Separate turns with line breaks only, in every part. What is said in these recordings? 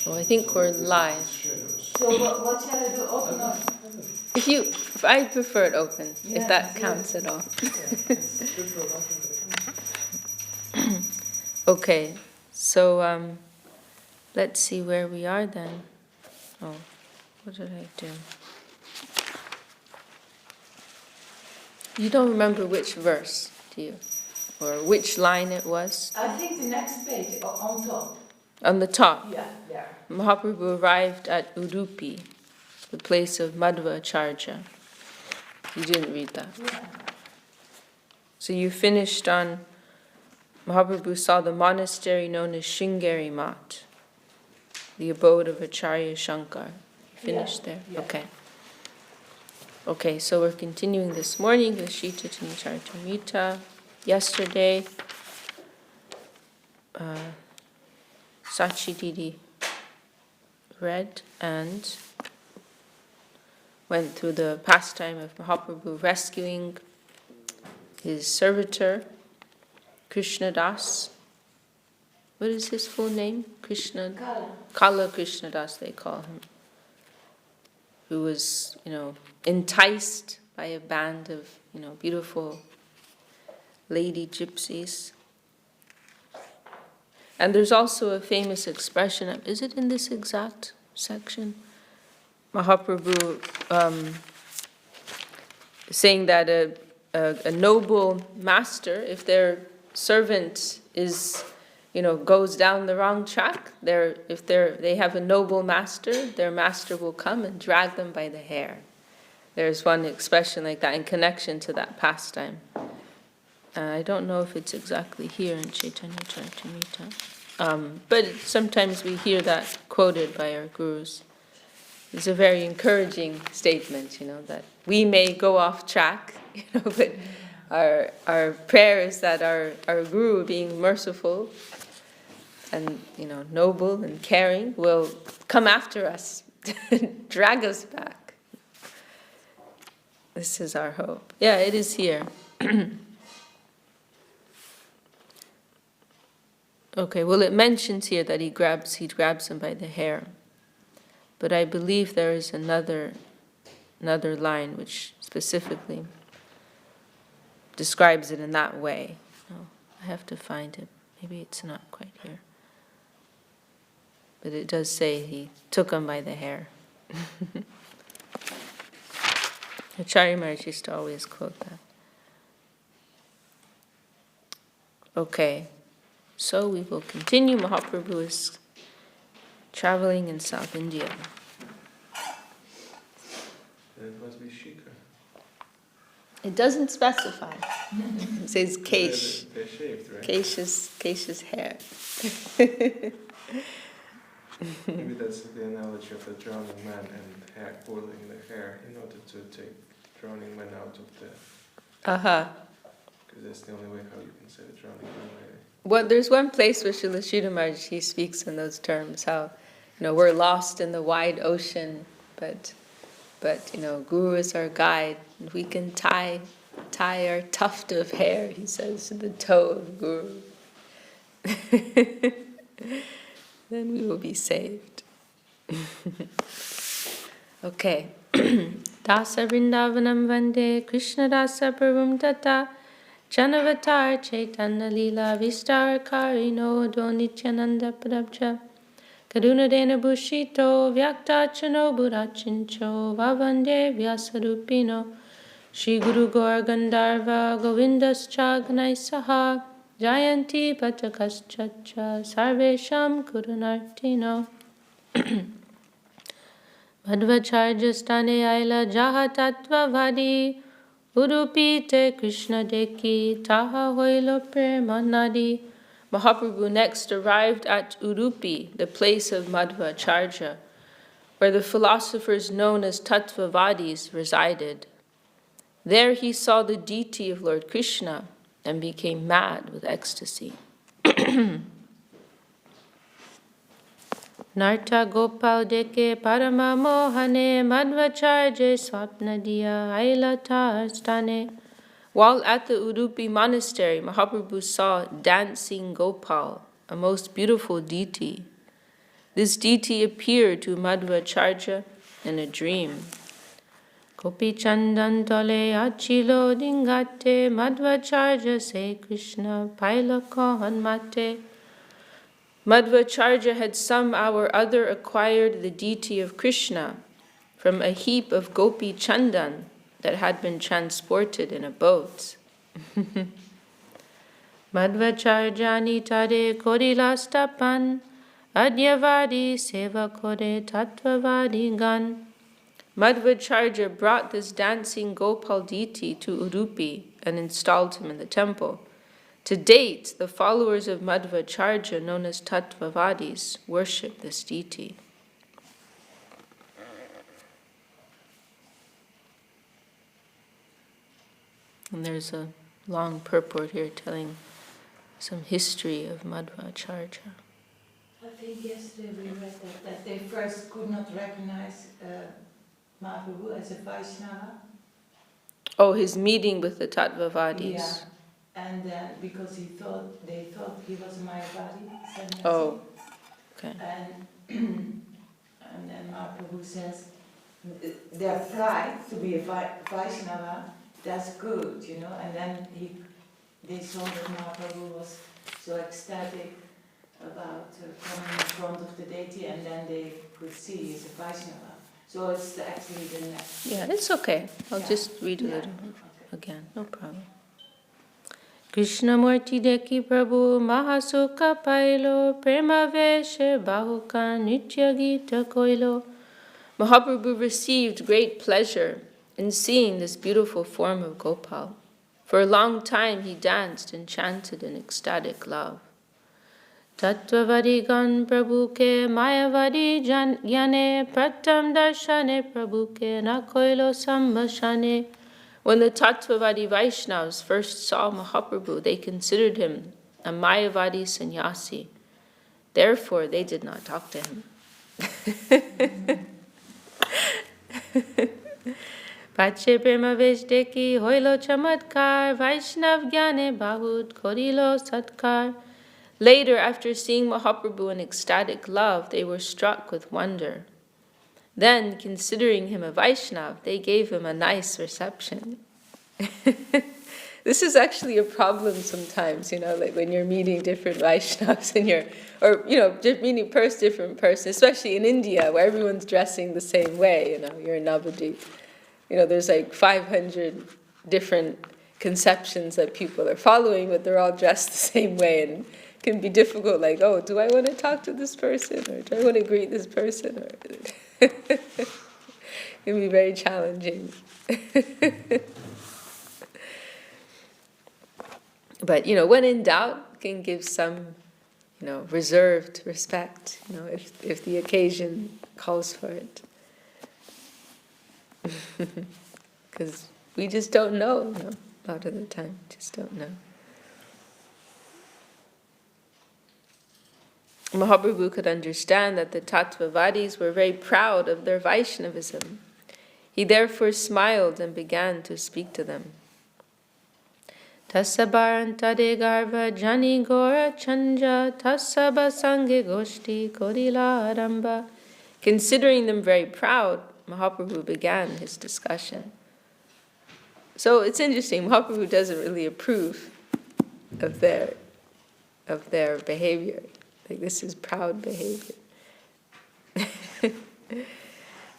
So I think we're live.
So what shall I do? Open up?
I prefer it open, if that counts at all. Okay, so let's see where we are then. Oh, what did I do? You don't remember which verse, do you? Or which line it was?
I think the next page on top.
On the top?
Yeah, there.
Mahaprabhu arrived at Udupi, the place of Madhya Acharya. You didn't read that?
Yeah.
So you finished on Mahaprabhu saw the monastery known as Sringeri Mat, the abode of Acharya Shankar. You finished there?
Yeah.
Okay. Okay, so we're continuing this morning with Ch.Ch. and Charitamrita. Yesterday, Sachi Didi read and went through the pastime of Mahaprabhu rescuing his servitor, Krishna Das. What is his full name? Kala Krishna Das, they call him. Who was, enticed by a band of, beautiful lady gypsies. And there's also a famous expression, is it in this exact section? Mahaprabhu saying that a noble master, if their servant is, goes down the wrong track, if they have a noble master, their master will come and drag them by the hair. There's one expression like that in connection to that pastime. I don't know if it's exactly here in Chaitanya Charitamrita, but sometimes we hear that quoted by our gurus. It's a very encouraging statement, that we may go off track, but our prayer is that our guru, being merciful and noble and caring, will come after us, drag us back. This is our hope. Yeah, it is here. Okay, well, it mentions here that he grabs him by the hair. But I believe there is another line which specifically describes it in that way. Oh, I have to find it. Maybe it's not quite here. But it does say he took him by the hair. Acharya Maharaj used to always quote that. Okay, so we will continue. Mahaprabhu is traveling in South India.
It must be Vishakha.
It doesn't specify. It says Ch.Ch.
They're shaved, right?
Ch.Ch.'s hair.
Maybe that's the analogy of the drowning man and hair, oiling the hair in order to take drowning man out of the...
Uh-huh.
Because that's the only way how you can say the drowning man.
Well, there's one place where Srila Sridhar Maharaj, he speaks in those terms, how, we're lost in the wide ocean, but Guru is our guide, and we can tie our tuft of hair, he says, to the toe of Guru. Then we will be saved. Okay. Dasa Vrindavanam Vande Krishna Dasa Prabhum Tata Chanavatar Chaitanya Lila Vistar Karino Donityananda Prabja Karuna Dena Bushito Vyakta Chano Burachincho Vavande Vyasarupino Shri Guru Gaur Gandharva Govindas Chagnai Saha Jayanti Patakas Ch.Ch. Sarvesham Kurunartino Madhvacharya Stane Aila Jaha Tattva Vadi Udupite Krishna Deki Taha Hoilo Premanadi. Mahaprabhu next arrived at Udupi, the place of Madhva Acharya, where the philosophers known as Tattvavadis resided. There he saw the deity of Lord Krishna and became mad with ecstasy. Narta Gopal Deke Parama Mohane Madhvacharya Swapnadiya Ailata Stane. While at the Udupi monastery, Mahaprabhu saw dancing Gopal, a most beautiful deity. this deity appeared to Madhvacharya in a dream. Gopi Chandan tole achilo dingate Madhvacharya se Krishna paila kohan mate. Madhvacharya had somehow or other acquired the deity of Krishna from a heap of Gopi Chandan that had been transported in a boat. Madhvacharjani tade korilastapan adyavadi seva kore tattvavadi gan. Madhvacharya brought this dancing Gopal deity to Udupi and installed him in the temple. To date, the followers of Madhvacharya, known as Tattvavadis, worship this deity. And there's a long purport here telling some history of Madhvacharya.
I think yesterday we read that they first could not recognize Mahaprabhu as a Vaishnava.
Oh, his meeting with the Tattvavadis.
Yeah, and then because they thought he was a Mayavadi sannyasi.
Oh, okay.
And then Mahaprabhu says, their pride to be a Vaishnava, that's good, and then they saw that Mahaprabhu was so ecstatic about coming in front of the deity, and then they could see he's a Vaishnava. So it's actually the next.
Yeah, it's okay. I'll just read a little again, no problem. Krishna Murti Deki Prabhu Mahasukha Pailo Prema Veshe Bahuka Nitya Gita Koilo. Mahaprabhu received great pleasure in seeing this beautiful form of Gopal. For a long time he danced and chanted in ecstatic love. Tattvavadi gan Prabhu ke Mayavadi jnane pratam darshane Prabhu ke na koilo sambhashane. When the Tattvavadi Vaishnavas first saw Mahaprabhu, they considered him a Mayavadi sannyasi. Therefore, they did not talk to him. Pache prema veshdeki hoilo chamatkar Vaishnav gyane bahut korilo satkar. Later, after seeing Mahaprabhu in ecstatic love, they were struck with wonder. Then, considering him a Vaishnav, they gave him a nice reception. This is actually a problem sometimes, like when you're meeting different Vaishnavas just meeting different person, especially in India where everyone's dressing the same way, you're in Navadvip. There's like 500 different conceptions that people are following, but they're all dressed the same way, and it can be difficult, like, oh, do I want to talk to this person, or do I want to greet this person? It can be very challenging. But, when in doubt, can give some, reserved respect, if the occasion calls for it. Because we just don't know, a lot of the time, just don't know. Mahaprabhu could understand that the Tattvavadis were very proud of their Vaishnavism. He therefore smiled and began to speak to them. Tasabarantade garva jani gora chanja tasaba sange goshti korila aramba. Considering them very proud, Mahaprabhu began his discussion. So it's interesting, Mahaprabhu doesn't really approve of their behavior. Like, this is proud behavior.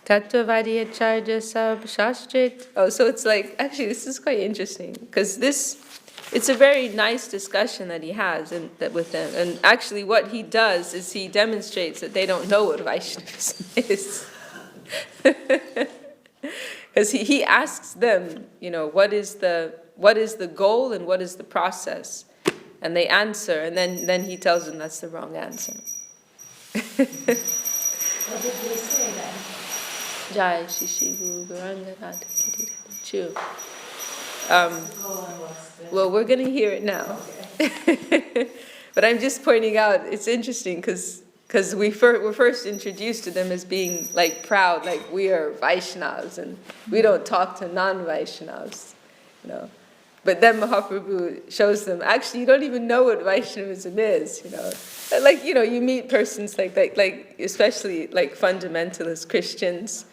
Tattvavadi acharya sab shastrit. Oh, so it's like, actually this is quite interesting, because it's a very nice discussion that he has with them. And actually what he does is he demonstrates that they don't know what Vaishnavism is. Because he asks them, what is the goal and what is the process? And they answer, and then he tells them that's the wrong answer.
What did they say then?
Jai Shishi Guru Garanga Radha Kiri Chu. Well, we're going to hear it now. Okay. But I'm just pointing out, it's interesting because we're first introduced to them as being like proud, like we are Vaishnavas and we don't talk to non-Vaishnavas, But then Mahaprabhu shows them, actually, you don't even know what Vaishnavism is, Like, you meet persons like especially like fundamentalist Christians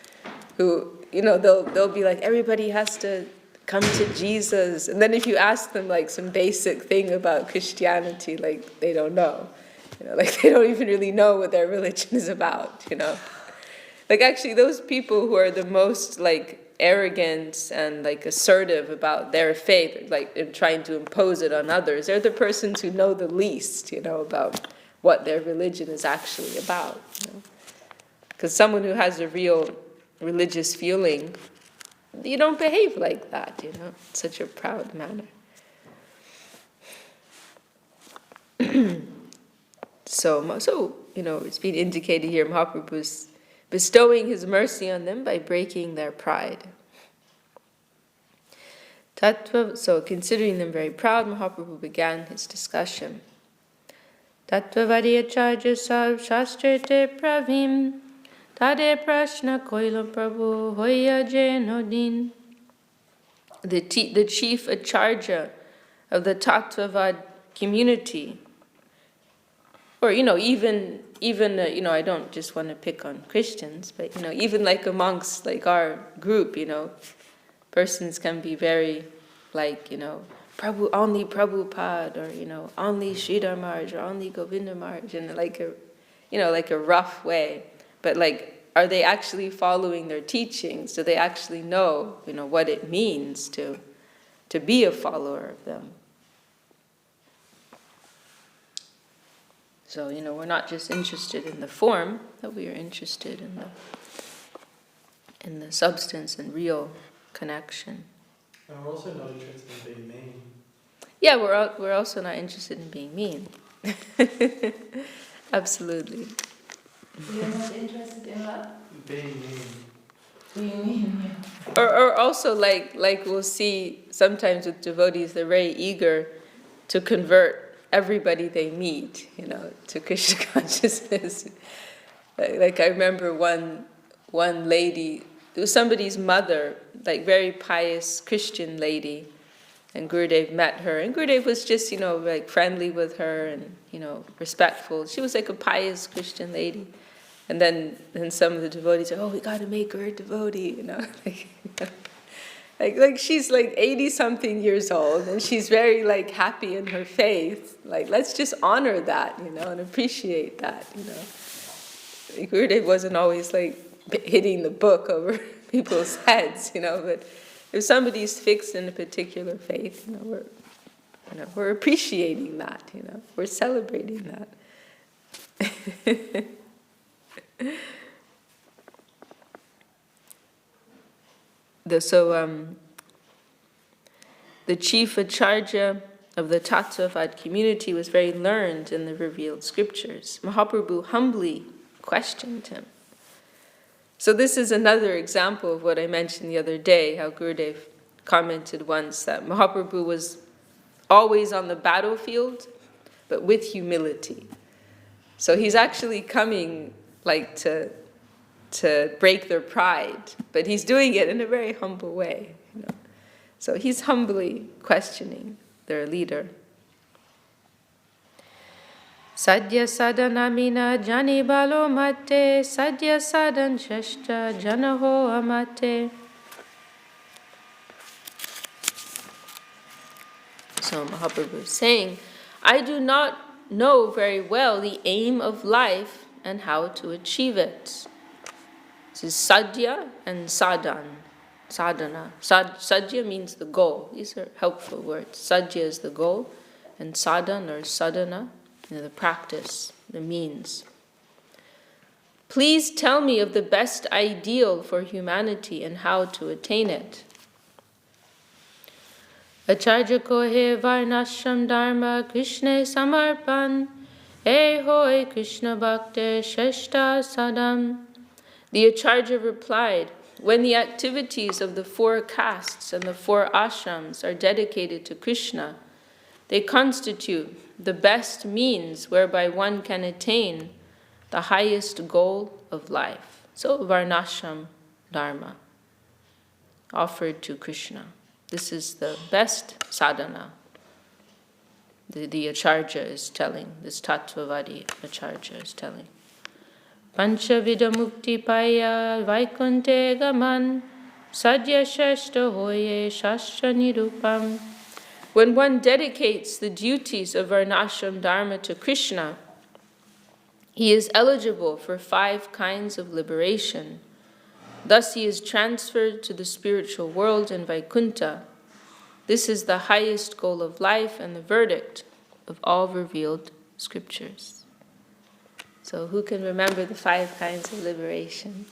who, they'll be like, everybody has to come to Jesus. And then if you ask them like some basic thing about Christianity, like they don't know. Like they don't even really know what their religion is about, Like actually those people who are the most like arrogant and like assertive about their faith, like in trying to impose it on others, they're the persons who know the least, about what their religion is actually about. Because someone who has a real religious feeling, you don't behave like that, in such a proud manner. So, it's been indicated here, Mahaprabhu's bestowing his mercy on them by breaking their pride. So considering them very proud, Mahaprabhu began his discussion. Tattva Varyacharya Sarv Shastrate Pravim Tade Prashna Koila Prabhu Hoya Jenodin. The chief acharya of the Tattvavad community, or even I don't just want to pick on Christians, but even like amongst like our group, persons can be very like Prabhu, only Prabhupada, or only Sridhar Maharaj, or only Govinda Maharaj, in like a rough way. But like, are they actually following their teachings? Do they actually know what it means to be a follower of them? So, we're not just interested in the form, but we are interested in the substance and real connection.
And we're also not interested in being mean.
Yeah, we're also not interested in being mean. Absolutely.
You're not interested in what?
Being mean.
Being mean, yeah.
Or also like we'll see sometimes with devotees, they're very eager to convert everybody they meet, to Krishna consciousness. Like I remember one lady, it was somebody's mother, like very pious Christian lady, and Gurudev met her, and Gurudev was just, like friendly with her and, respectful. She was like a pious Christian lady. And then some of the devotees are, we got to make her a devotee, Like she's like 80-something years old, and she's very like happy in her faith. Like, let's just honor that, and appreciate that, Gurudev wasn't always like hitting the book over people's heads, but if somebody's fixed in a particular faith, we're appreciating that, we're celebrating that. The chief acharya of the Tattvavad community was very learned in the revealed scriptures. Mahaprabhu humbly questioned him. So this is another example of what I mentioned the other day, how Gurudev commented once that Mahaprabhu was always on the battlefield, but with humility. So he's actually coming like to break their pride, but he's doing it in a very humble way. So he's humbly questioning their leader. Sadhya sadanamina jani balo mate, sadhya sadan shashta janaho amate. So Mahaprabhu is saying, I do not know very well the aim of life and how to achieve it. This is sadhya and sadhana. Sadhya means the goal. These are helpful words. Sadhya is the goal, and sadhana or sadhana, the practice, the means. Please tell me of the best ideal for humanity and how to attain it. Acharya ko he varnashram dharma Krishna samarpan, e hoy Krishna bhakti shashta sadam. The Acharya replied, when the activities of the 4 castes and the 4 ashrams are dedicated to Krishna, they constitute the best means whereby one can attain the highest goal of life. So Varnashram Dharma, offered to Krishna. This is the best sadhana. The Acharya is telling, this Tattvavadi Acharya is telling. Panchavidha mukti paya vaikunte gaman sadhya shashta hoye shastra nirupam. When one dedicates the duties of varnashram dharma to Krishna, he is eligible for 5 kinds of liberation. Thus he is transferred to the spiritual world in Vaikuntha. This is the highest goal of life and the verdict of all revealed scriptures. So who can remember the 5 kinds of liberation?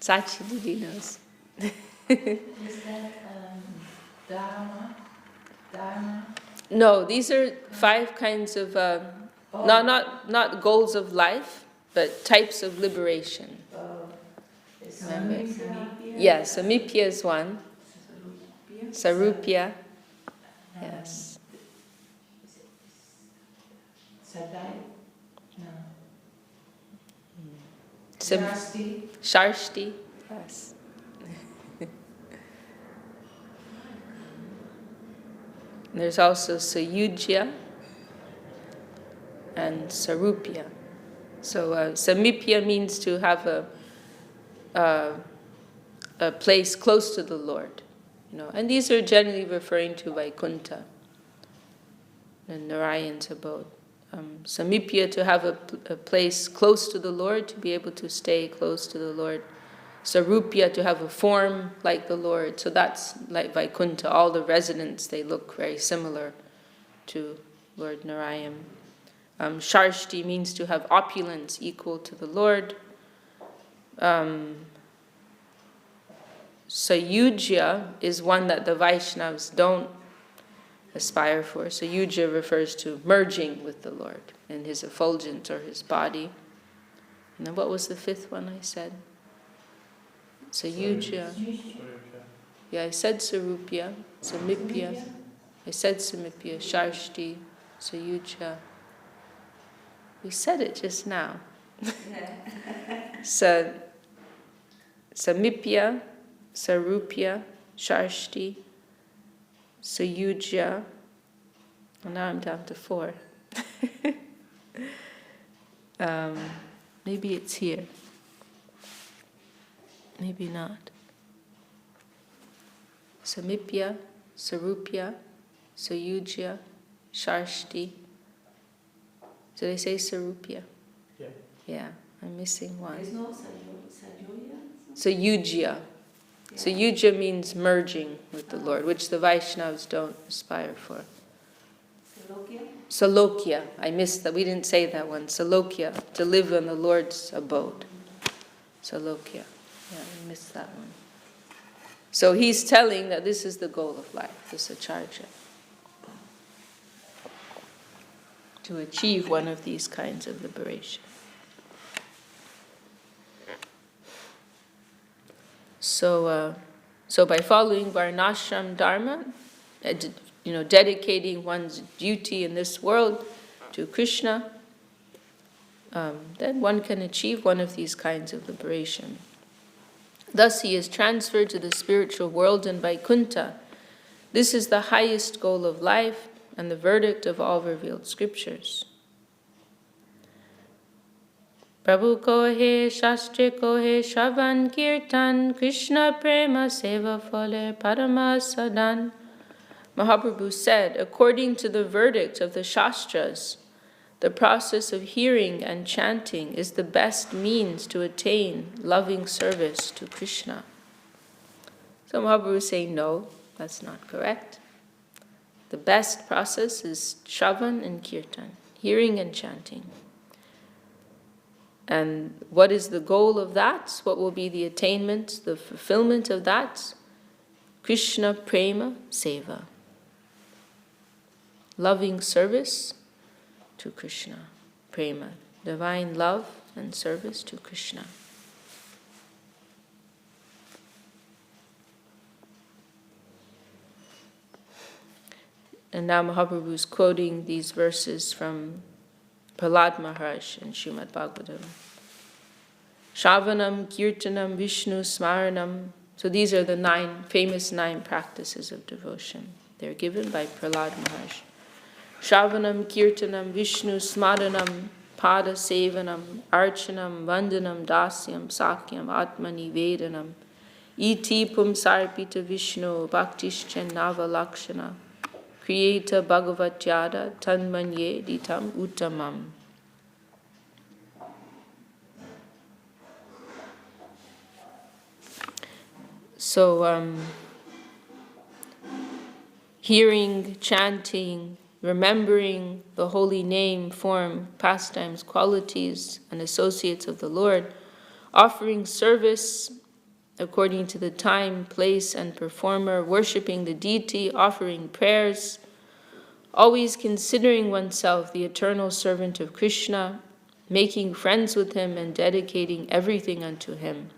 Ch.Ch. Didi knows.
Is that Dharma? Dharma?
No, these are 5 kinds of, not goals of life, but types of liberation. Remember? Yes, Samipya is one. Sarupya. Yes.
Sadai? No.
Shashti. Sharshti. Yes. There's also Sayujya and Sarupya. So Samipya means to have a place close to the Lord, and these are generally referring to Vaikuntha, and Narayan's abode. Samipya, to have a place close to the Lord, to be able to stay close to the Lord. Sarupya, to have a form like the Lord. So that's like Vaikuntha. All the residents, they look very similar to Lord Narayan. Sharshti means to have opulence equal to the Lord. Sayujya is one that the Vaishnavas don't aspire for. Sayujya refers to merging with the Lord in his effulgence or his body. And then what was the 5th one I said? Sayujya. Yeah, I said Sarupya, Samipya. I said Samipya, Sharshti, Sayujya. We said it just now. Samipya, Sarupya, Sharshti, Sayujya. Well, now I'm down to 4. Maybe it's here. Maybe not. Samipya, Sarupya, Sayujya, Sharshti. Did I say Sarupya?
Yeah.
Yeah, I'm missing one.
There's no Sajoya?
Sayujya. Sayujya means merging with the Lord, which the Vaishnavas don't aspire for. Salokya. I missed that. We didn't say that one. Salokya, to live in the Lord's abode. Salokya. Yeah, I missed that one. So he's telling that this is the goal of life, this Acharya. To achieve one of these kinds of liberation. So by following Varnashram Dharma, dedicating one's duty in this world to Krishna, then one can achieve one of these kinds of liberation. Thus he is transferred to the spiritual world in Vaikuntha. This is the highest goal of life and the verdict of all revealed scriptures. Prabhu kohe, Shastre kohe, Shravan Kirtan, Krishna prema seva phale parama sadan. Mahaprabhu said, according to the verdict of the Shastras, the process of hearing and chanting is the best means to attain loving service to Krishna. So Mahaprabhu is saying, no, that's not correct. The best process is Shravan and Kirtan, hearing and chanting. And what is the goal of that? What will be the attainment, the fulfillment of that? Krishna prema seva. Loving service to Krishna. Prema. Divine love and service to Krishna. And now Mahaprabhu is quoting these verses from Prahlad Maharaj in Srimad Bhagavatam. Shravanam, Kirtanam, Vishnu, Smaranam, So these are the famous nine practices of devotion. They're given by Prahlad Maharaj. Shravanam, Kirtanam, Vishnu, Smaranam, Pada Sevanam, Archanam, Vandanam, Dasyam, Sakyam, Atmani Vedanam, Iti Pumsarpita Vishnu, Bhaktischan Nava Lakshana, Kriyeta Bhagavatyada, Tanmanye Ditam Uttamam. So, hearing, chanting, remembering the holy name, form, pastimes, qualities, and associates of the Lord, offering service according to the time, place, and performer, worshipping the deity, offering prayers, always considering oneself the eternal servant of Krishna, making friends with him and dedicating everything unto him.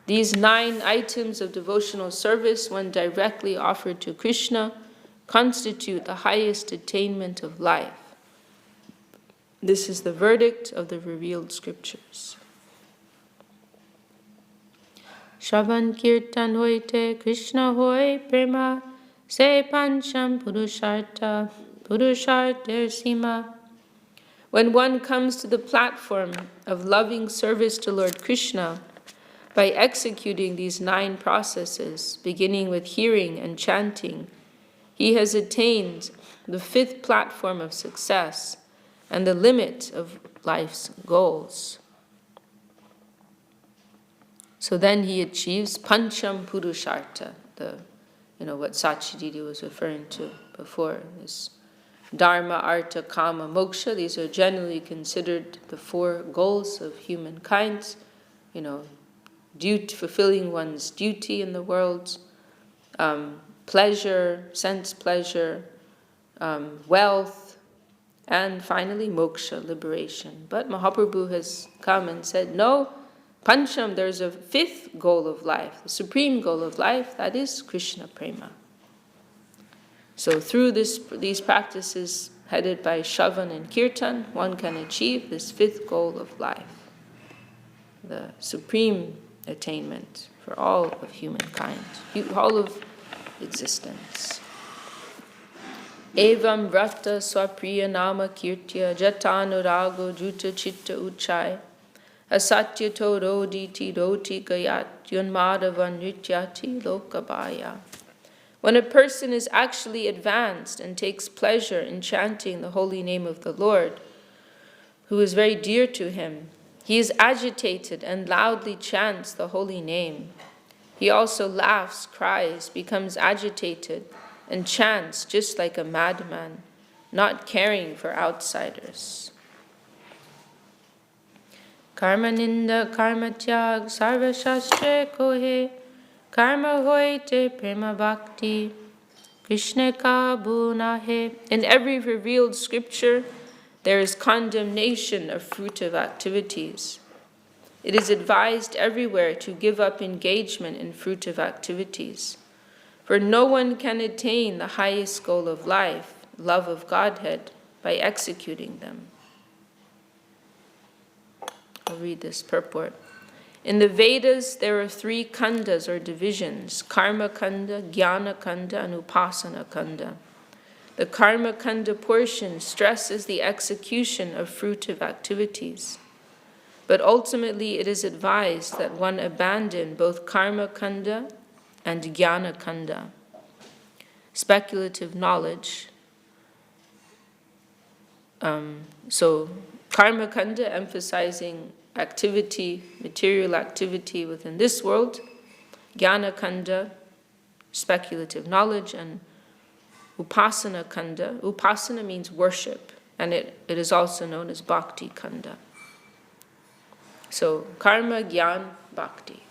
These 9 items of devotional service, when directly offered to Krishna, constitute the highest attainment of life. This is the verdict of the revealed scriptures. Shravan Kirtan hoite Krishna hoy prema se pancham purusharta purusharter sima. When one comes to the platform of loving service to Lord Krishna, by executing these 9 processes, beginning with hearing and chanting, he has attained the 5th platform of success and the limit of life's goals. So then he achieves Pancham Purusharta, what Ch.Ch. was referring to before, this Dharma, Artha, Kama, Moksha. These are generally considered the 4 goals of humankind, fulfilling one's duty in the world, pleasure, sense pleasure, wealth, and finally moksha, liberation. But Mahaprabhu has come and said, no, Pancham, there's a 5th goal of life, the supreme goal of life, that is Krishna Prema. So through these practices headed by Shravan and Kirtan, one can achieve this 5th goal of life, the supreme attainment for all of humankind, all of existence. Evam vrata swapriya nama kirtya jatanurago juta chitta uchai asatyato roditi roti gayat yunmadavan rityati lokabaya. When a person is actually advanced and takes pleasure in chanting the holy name of the Lord, who is very dear to him, he is agitated and loudly chants the holy name. He also laughs, cries, becomes agitated, and chants just like a madman, not caring for outsiders. Karma ninda karma tyag sarva shastre kohe karma hoite prema bhakti Krishna ka bunahe. In every revealed scripture, there is condemnation of fruitive activities. It is advised everywhere to give up engagement in fruitive activities, for no one can attain the highest goal of life, love of Godhead, by executing them. I'll read this purport. In the Vedas, there are 3 khandas or divisions: karma khanda, jnana khanda, and upasana khanda. The karma khanda portion stresses the execution of fruitive activities, but ultimately it is advised that one abandon both karma khanda and jnana khanda, speculative knowledge. So karma khanda emphasizing activity, material activity within this world, jnana khanda, speculative knowledge, and upasana khanda. Upasana means worship, and it is also known as bhakti khanda. So karma, jnana, bhakti.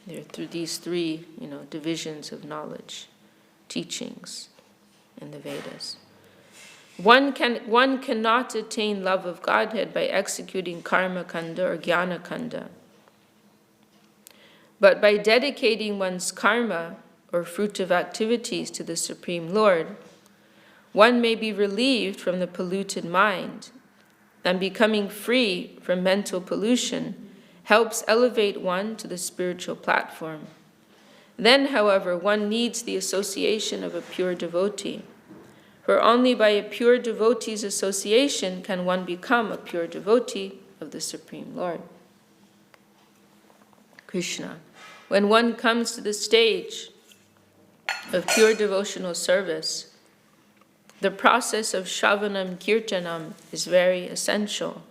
There are through these 3, divisions of knowledge, teachings in the Vedas. One cannot attain love of Godhead by executing karma khanda or jnana khanda. But by dedicating one's karma or fruitive activities to the Supreme Lord, one may be relieved from the polluted mind, and becoming free from mental pollution, helps elevate one to the spiritual platform. Then, however, one needs the association of a pure devotee. For only by a pure devotee's association can one become a pure devotee of the Supreme Lord. Krishna. When one comes to the stage of pure devotional service, the process of Shravanam Kirtanam is very essential.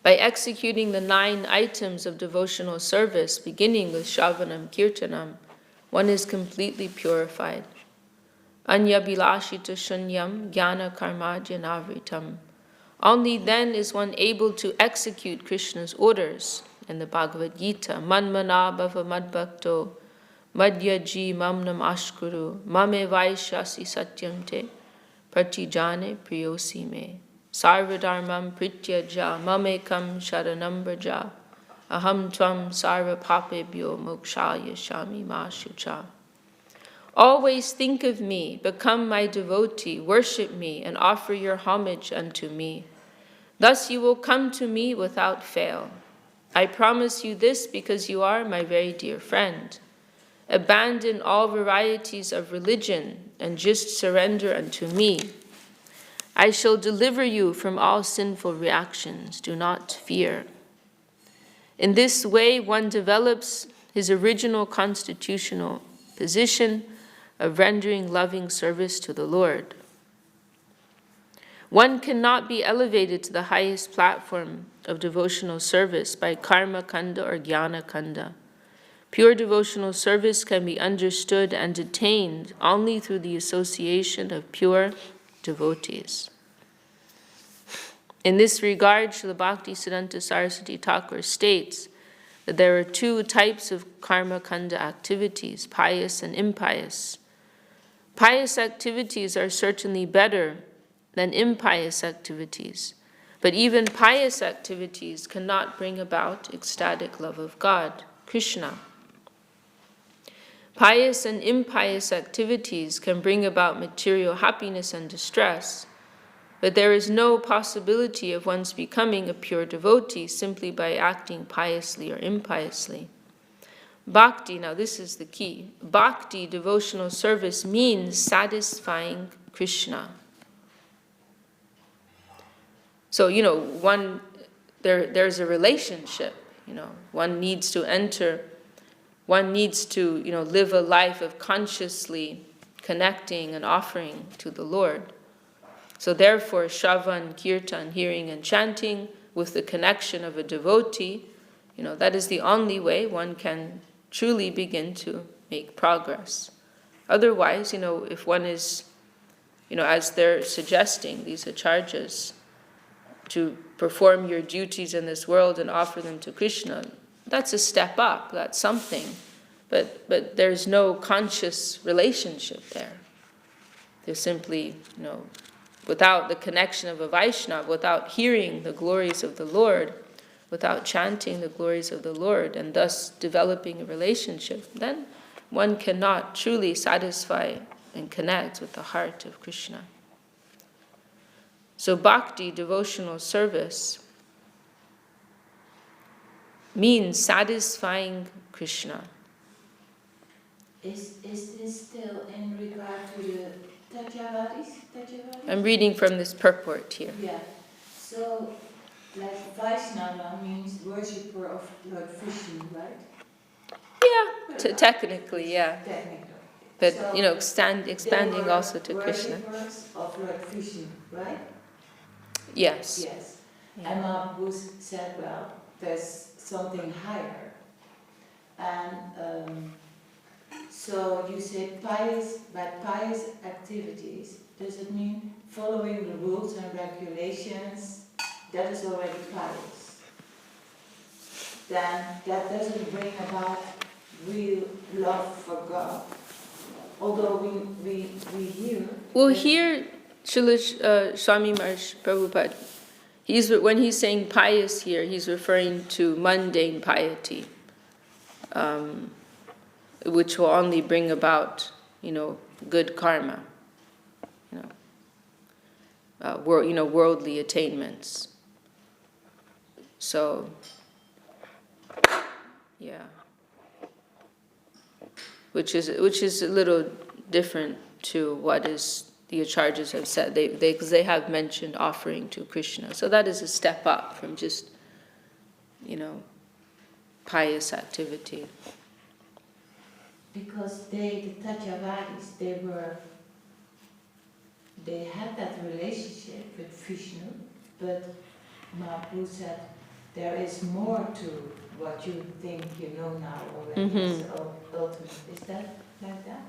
By executing the 9 items of devotional service, beginning with Shravanam Kirtanam, one is completely purified. Anya bilashita shunyam jnana karma janavritam. Only then is one able to execute Krishna's orders in the Bhagavad Gita. Manmana bhava madbhakto madhya ji mamnam ashkuru mame vaishyasi satyam te pratijane priyosi me. Sarvadharmam prityaja mamekam sharanam braja aham tvam sarva papebhyo mokshaya shami ma shucha. Always think of me, become my devotee, worship me, and offer your homage unto me. Thus you will come to me without fail. I promise you this because you are my very dear friend. Abandon all varieties of religion and just surrender unto me. I shall deliver you from all sinful reactions. Do not fear. In this way, one develops his original constitutional position of rendering loving service to the Lord. One cannot be elevated to the highest platform of devotional service by karma kanda or jnana kanda. Pure devotional service can be understood and attained only through the association of pure devotees. In this regard, Srila Bhakti Siddhanta Saraswati Thakur states that there are 2 types of karma kanda activities, pious and impious. Pious activities are certainly better than impious activities, but even pious activities cannot bring about ecstatic love of God, Krishna. Pious and impious activities can bring about material happiness and distress, but there is no possibility of one's becoming a pure devotee simply by acting piously or impiously. Bhakti, now this is the key. Bhakti, devotional service, means satisfying Krishna. So, there's a relationship, one needs to live a life of consciously connecting and offering to the Lord. So therefore, Shravan, Kirtan, hearing and chanting with the connection of a devotee, that is the only way one can truly begin to make progress. Otherwise, if one is, as they're suggesting, these acharjas, to perform your duties in this world and offer them to Krishna, that's a step up, that's something. But there's no conscious relationship there. There's simply, without the connection of a Vaishnava, without hearing the glories of the Lord, without chanting the glories of the Lord, and thus developing a relationship, then one cannot truly satisfy and connect with the heart of Krishna. So bhakti, devotional service, means satisfying Krishna.
Is this still in regard to the Tatyavadis?
I'm reading from this purport here.
Yeah. So, like Vaishnava means worshipper of Lord Vishnu, right?
Yeah, technically, yeah.
Technically.
But,
So
expanding also to Krishna.
Worshippers of Lord Vishnu, right?
Yes.
Yes.
Yeah.
And Mahaprabhu said, well, there's something higher. And so you say pious activities. Does it mean following the rules and regulations? That is already pious. Then that doesn't bring about real love for God. Although we hear...
Well, here, Srila Swami Maharaj Prabhupada, when he's saying pious here, he's referring to mundane piety, which will only bring about, good karma, worldly attainments. So, yeah. Which is a little different to what is the acharyas have said. Because they have mentioned offering to Krishna. So that is a step up from just, pious activity.
Because the Tatyavadis, they had that relationship with Vishnu, but Mahaprabhu said there is more to what you think you know now already.
Mm-hmm.
So ultimate. Is that like that?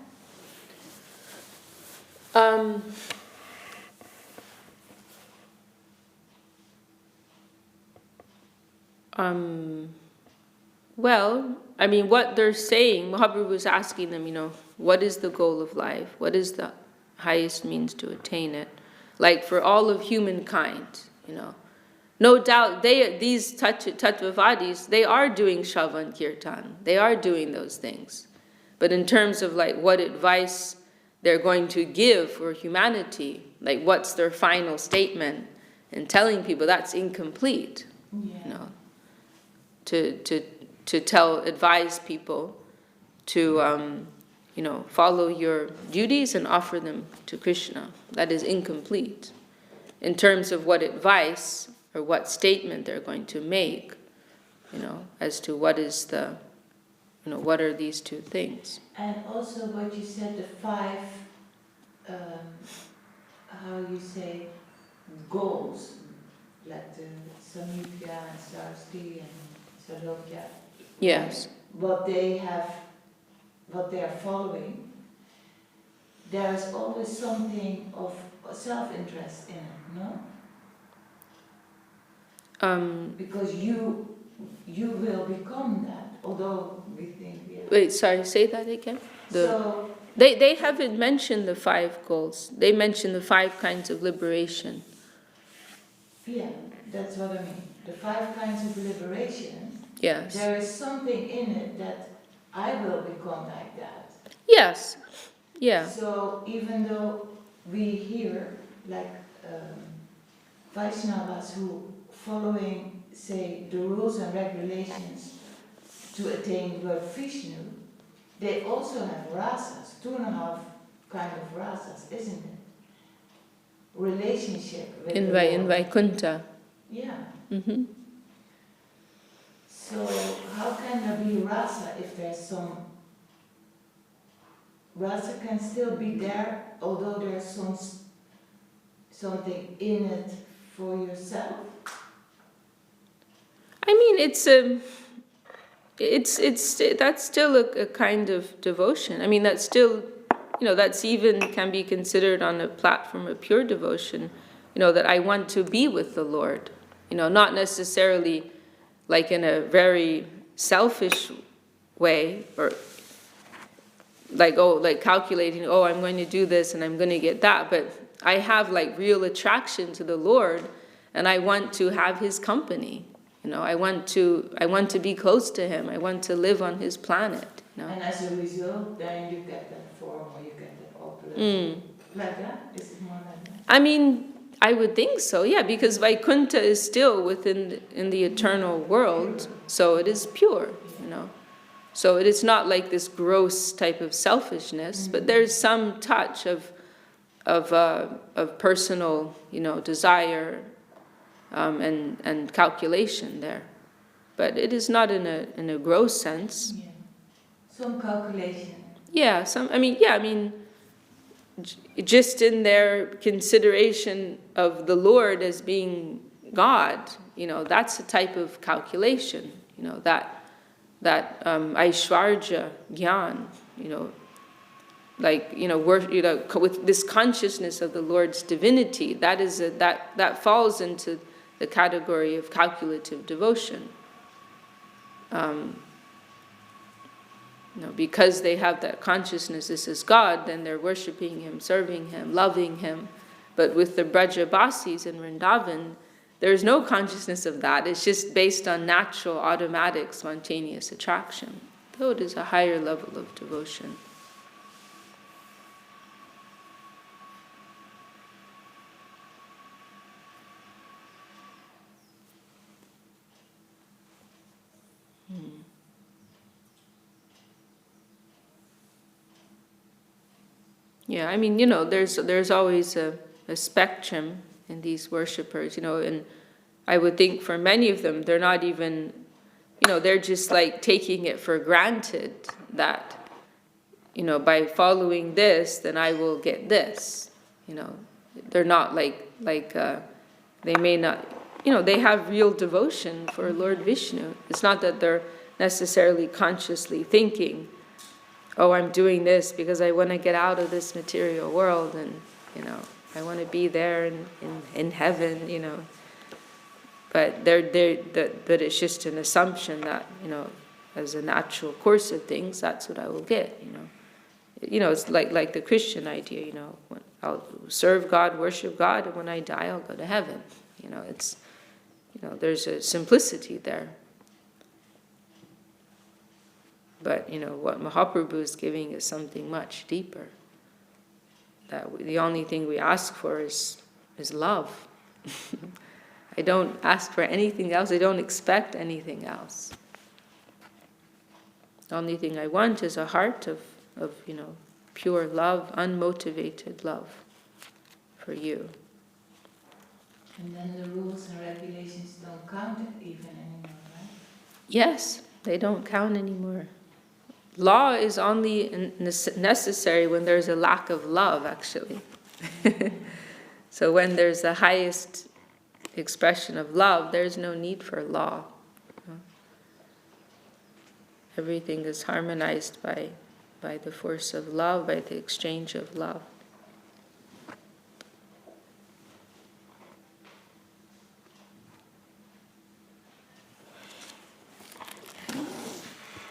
Well, I mean, what they're saying, Mahaprabhu was asking them, what is the goal of life? What is the highest means to attain it? Like for all of humankind, No doubt, these Tattvavadis, they are doing Shravan Kirtan. They are doing those things. But in terms of like what advice they're going to give for humanity, like what's their final statement, and telling people that's incomplete.
Yeah.
To advise people to, follow your duties and offer them to Krishna. That is incomplete. In terms of what advice or what statement they're going to make, as to what is the, what are these two things.
And also what you said, the 5, how you say, goals, like the Samyukta and Sarasti and Salokya.
Yes.
What they are following, there is always something of self-interest in it, no? Because you will become that, although we think we are.
Wait, sorry, say that again?
So
They haven't mentioned the 5 goals. They mentioned the 5 kinds of liberation.
yeah, that's what I mean. The 5 kinds of liberation.
Yes.
There is something in it that I will become like that.
Yes. Yeah.
So even though we hear like Vaishnavas who following, say, the rules and regulations to attain the word Vishnu, they also have rasas, 2.5 kind of rasas, isn't it? Relationship with
In
the Lord.
Vaikuntha.
Yeah.
Mm-hmm.
So how can there be rasa if there's some... Rasa can still be there, although there's something in it for yourself?
I mean, that's still a kind of devotion. I mean, that's still, that's even can be considered on a platform of pure devotion, that I want to be with the Lord, not necessarily like in a very selfish way or like calculating, I'm going to do this and I'm going to get that, but I have like real attraction to the Lord and I want to have His company. I want to be close to Him. I want to live on His planet.
And as a result, then you get that form or you get that opulence. Like that? Is it more like that?
I mean, I would think so, yeah, because Vaikuntha is still in the eternal world, so it is pure, So it is not like this gross type of selfishness, but there's some touch of personal, desire and calculation there, but it is not in a gross sense.
Yeah. Some calculation.
Yeah, just in their consideration of the Lord as being God, that's a type of calculation, that Aishwarya Gyan, with this consciousness of the Lord's divinity, that falls into the category of calculative devotion. Because they have that consciousness, this is God, then they're worshipping Him, serving Him, loving Him. But with the Brajabasis in Vrindavan, there's no consciousness of that. It's just based on natural, automatic, spontaneous attraction. Though it is a higher level of devotion. Yeah, I mean, there's always a spectrum in these worshippers, and I would think for many of them, they're not even, they're just like taking it for granted that, by following this, then I will get this. They're not they may not, they have real devotion for Lord Vishnu. It's not that they're necessarily consciously thinking, oh, I'm doing this because I want to get out of this material world and, I want to be there in heaven, But but it's just an assumption that, as a natural course of things, that's what I will get, It's like the Christian idea, when I'll serve God, worship God, and when I die, I'll go to heaven. It's, there's a simplicity there. But, what Mahaprabhu is giving is something much deeper. That the only thing we ask for is love. I don't ask for anything else. I don't expect anything else. The only thing I want is a heart of pure love, unmotivated love for you.
And then the rules and regulations don't count even anymore, right?
Yes, they don't count anymore. Law is only necessary when there's a lack of love, actually. So when there's the highest expression of love, there's no need for law. Everything is harmonized by the force of love, by the exchange of love.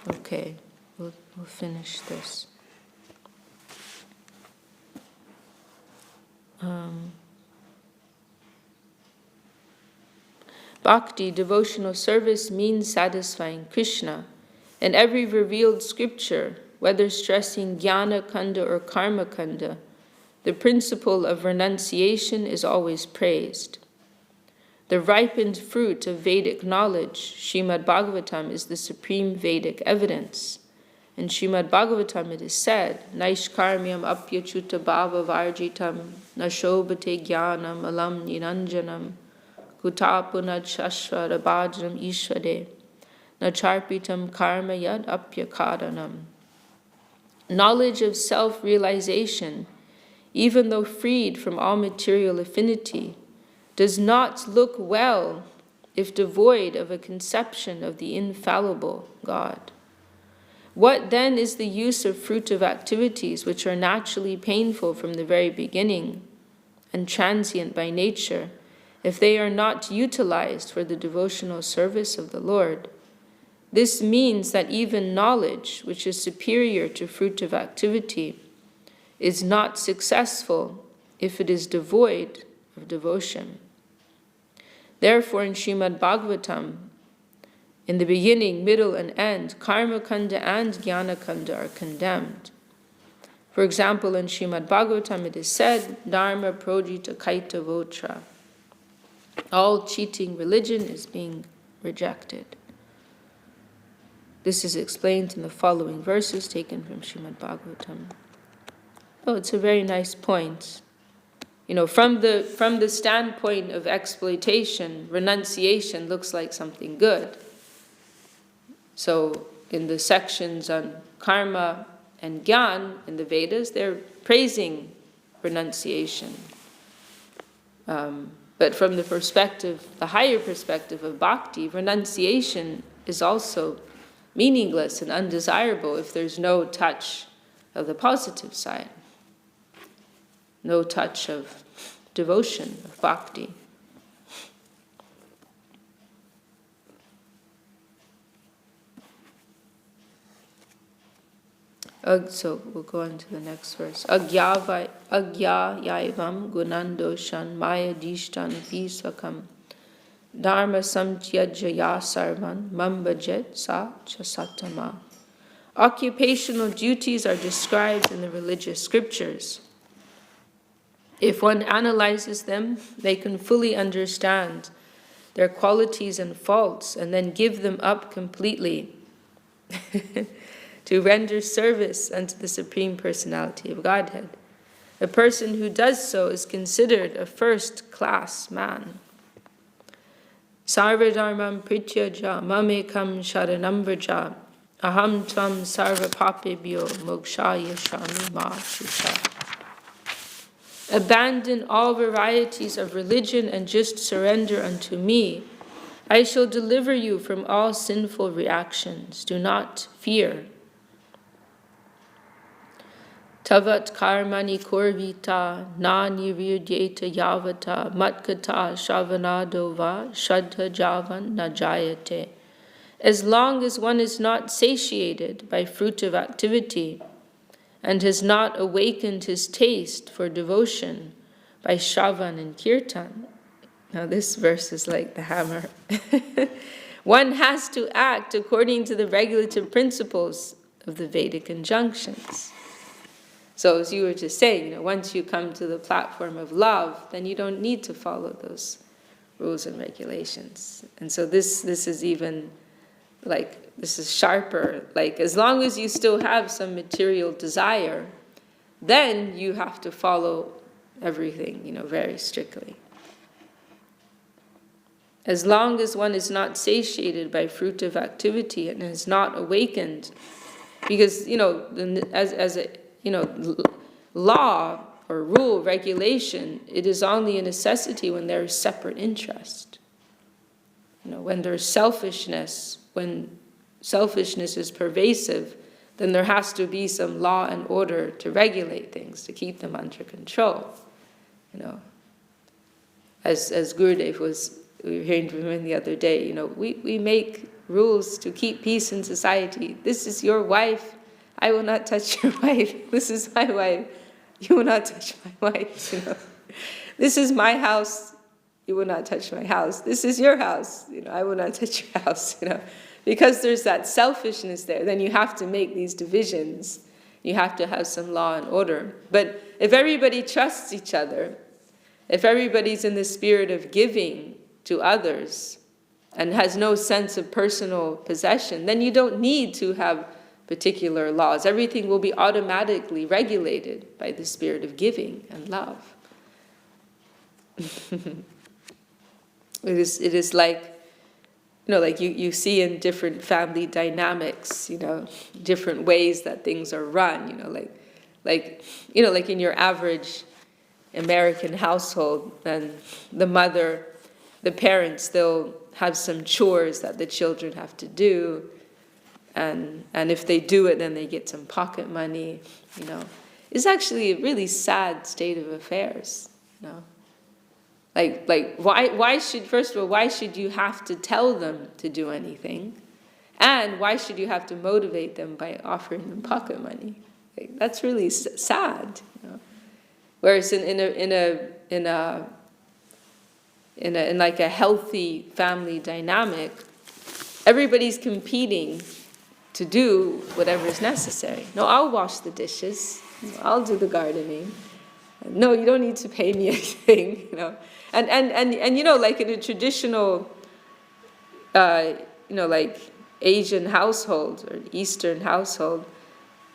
Okay, we'll finish this. Bhakti, devotional service, means satisfying Krishna. In every revealed scripture, whether stressing jnana kanda or karma kanda, the principle of renunciation is always praised. The ripened fruit of Vedic knowledge, Srimad Bhagavatam, is the supreme Vedic evidence. In Srimad Bhagavatam it is said, Naishkarmyam apyachuta bhava varjitam, nashobhate jnanam alam niranjanam, kutapunad shashvara bhajram ishvade, nacharpitam karma yad apyakadanam. Knowledge of self-realization, even though freed from all material affinity, does not look well if devoid of a conception of the infallible God. What then is the use of fruitive activities which are naturally painful from the very beginning and transient by nature, if they are not utilized for the devotional service of the Lord? This means that even knowledge, which is superior to fruitive activity, is not successful if it is devoid of devotion. Therefore, in Srimad Bhagavatam, in the beginning, middle, and end, karma kanda and jnana kanda are condemned. For example, in Srimad Bhagavatam it is said, dharma projita kaita votra. All cheating religion is being rejected. This is explained in the following verses taken from Srimad Bhagavatam. Oh, it's a very nice point. From the standpoint of exploitation, renunciation looks like something good. So in the sections on karma and jnana in the Vedas, they're praising renunciation. But from the higher perspective of bhakti, renunciation is also meaningless and undesirable if there's no touch of the positive side, no touch of devotion, of bhakti. So we'll go on to the next verse. Agya yaivam gunandoshan maya dishtan visakam dharma samtyajaya sarvan mambajet sa chasatama. Occupational duties are described in the religious scriptures. If one analyzes them, they can fully understand their qualities and faults and then give them up completely to render service unto the Supreme Personality of Godhead. A person who does so is considered a first-class man. Sarvadharmam prityaja mamekam sharanam vraja aham tvam sarva papebhyo mokshaya shami ma Ch.Ch. Abandon all varieties of religion and just surrender unto me. I shall deliver you from all sinful reactions. Do not fear. Tavat karmani kurvita na nirvidyeta yavata matkata shavanadova shadha javan najayate. As long as one is not satiated by fruitive activity and has not awakened his taste for devotion by shravan and kirtan. Now this verse is like the hammer. One has to act according to the regulative principles of the Vedic injunctions. So as you were just saying, once you come to the platform of love, then you don't need to follow those rules and regulations. And so this is even this is sharper. Like, as long as you still have some material desire, then you have to follow everything, very strictly. As long as one is not satiated by fruitive activity and has not awakened, because, as a, law or rule, regulation, it is only a necessity when there is separate interest. When there's selfishness, when selfishness is pervasive, then there has to be some law and order to regulate things, to keep them under control. As Gurudev we were hearing from him the other day, we make rules to keep peace in society. This is your wife, I will not touch your wife. This is my wife, you will not touch my wife. This is my house, you will not touch my house. This is your house, I will not touch your house. Because there's that selfishness there, then you have to make these divisions. You have to have some law and order. But if everybody trusts each other, if everybody's in the spirit of giving to others and has no sense of personal possession, then you don't need to have particular laws. Everything will be automatically regulated by the spirit of giving and love. It is like, like you see in different family dynamics, different ways that things are run, like in your average American household, then the parents, they'll have some chores that the children have to do, and if they do it, then they get some pocket money, It's actually a really sad state of affairs, Like why should you have to tell them to do anything? And why should you have to motivate them by offering them pocket money? That's really sad. Whereas in like a healthy family dynamic, everybody's competing to do whatever is necessary. No, I'll wash the dishes. I'll do the gardening. No, you don't need to pay me anything. And like in a traditional, like Asian household or Eastern household,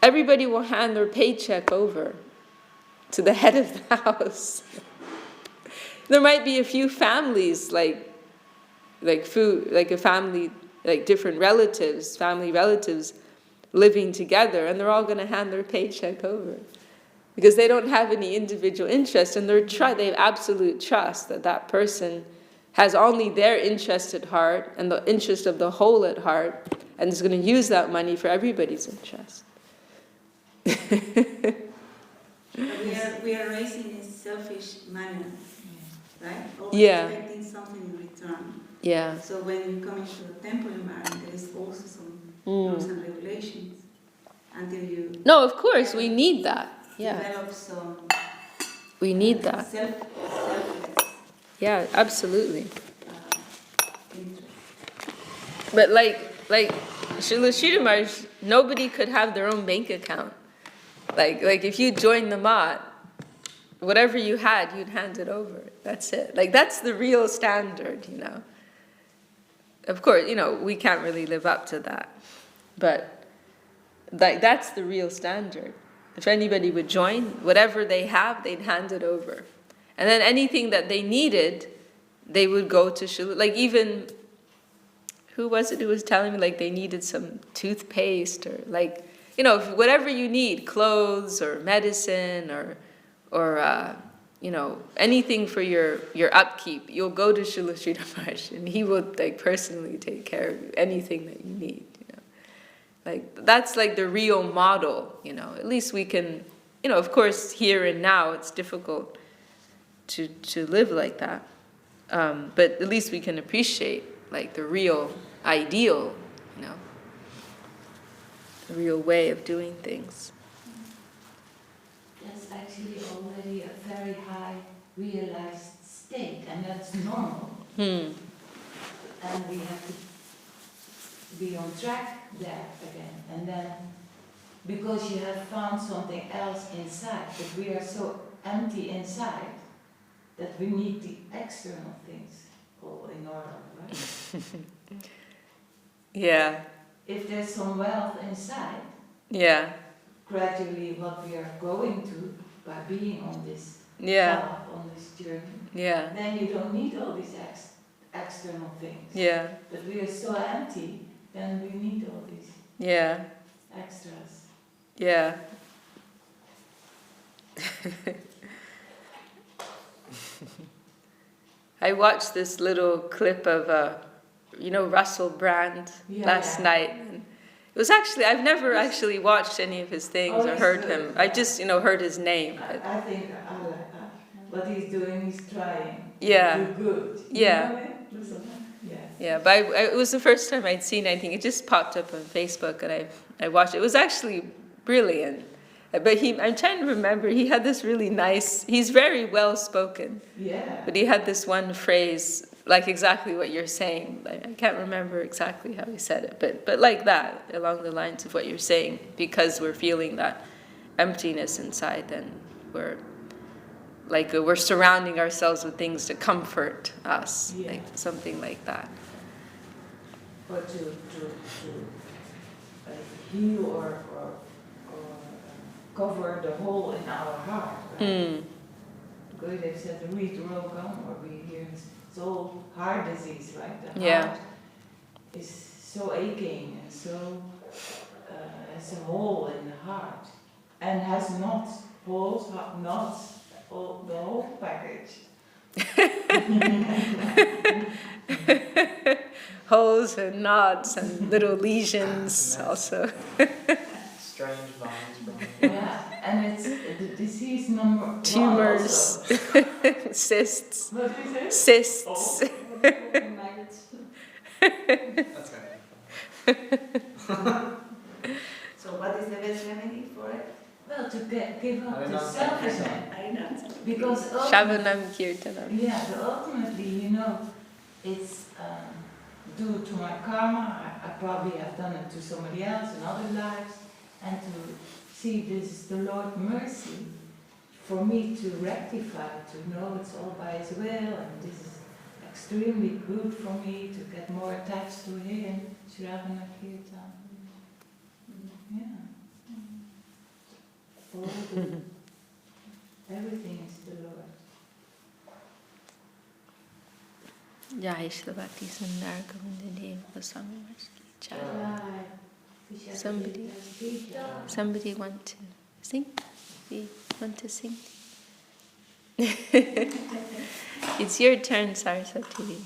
everybody will hand their paycheck over to the head of the house. There might be a few families, like a family, like different family relatives living together, and they're all going to hand their paycheck over. Because they don't have any individual interest, and they have absolute trust that person has only their interest at heart and the interest of the whole at heart, and is going to use that money for everybody's interest.
We are raised in a selfish manner, right? Always expecting something in return.
Yeah.
So when you come into the temple environment, there is also some rules and regulations until you.
No, of course, we need that. Yeah.
Develop some.
We need that.
Selfless.
Yeah, absolutely.
Interest.
But like Srila Sridhar Maharaj, nobody could have their own bank account. Like if you joined the Mat, whatever you had, you'd hand it over. That's it. That's the real standard, Of course, we can't really live up to that. But that's the real standard. if anybody would join, whatever they have, they'd hand it over. And then anything that they needed, they would go to Srila. Like even, who was it who was telling me like they needed some toothpaste or like, you know, whatever you need, clothes or medicine or you know, anything for your upkeep, you'll go to Srila Sridhar Maharaj and he will like personally take care of you, anything that you need, you know. Like that's like the real model, you know. At least we can, you know, of course here and now it's difficult to live like that. But at least we can appreciate like the real ideal, you know, the real way of doing things.
That's actually already a very high realized state, and that's normal. And we have to be on track there again. And then, because you have found something else inside, but we are so empty inside that we need the external things all in order, right?
Yeah.
If there's some wealth inside,
Yeah.
gradually what we are going to by being on this
Yeah.
path, on this journey,
Yeah.
then you don't need all these external things.
Yeah.
But we are so empty, then we need all these
Yeah.
extras.
Yeah. I watched this little clip of, you know, Russell Brand last night. And it was actually, I've never actually watched any of his things or heard him. I just, you know, heard his name. But
I think I like that. What he's doing, he's trying
Yeah.
to do good.
Yeah.
You know him? Yeah.
Yeah, but it was the first time I'd seen anything. It just popped up on Facebook and I watched it. It was actually brilliant. But I'm trying to remember, he had this really nice, he's very well spoken.
Yeah.
But he had this one phrase, like exactly what you're saying. I can't remember exactly how he said it, but like that, along the lines of what you're saying, because we're feeling that emptiness inside, then we're surrounding ourselves with things to comfort us,
Yeah.
like something like that.
Or to heal or cover the hole in our heart. Right? Because they said the read the road come, or we hear it's all heart disease, right? The heart is so aching and so has a hole in the heart and has knots, holes, knots, all, the whole package.
Holes and knots and little lesions also.
Strange vines growing.
Yeah, and it's the disease number one
Tumors,
also.
cysts,
What is it?
cysts.
That's right.
So what is the best remedy for it?
Well, to give up
I
the
know.
selfishness.
I know.
Because
Shavanam Kirtanam.
yeah, but ultimately, you know, it's due to my karma. I probably have done it to somebody else in other lives, and to see this is the Lord's mercy for me to rectify, to know it's all by His will, and this is extremely good for me to get more attached to Him. Shravana Kirtan. Yeah. All the, everything is the Lord.
Jai Shri Bhakti Sundar Govinda Dev Goswami Maharaj Ki Jai. Somebody want to sing? We want to sing? It's your turn, Saraswati.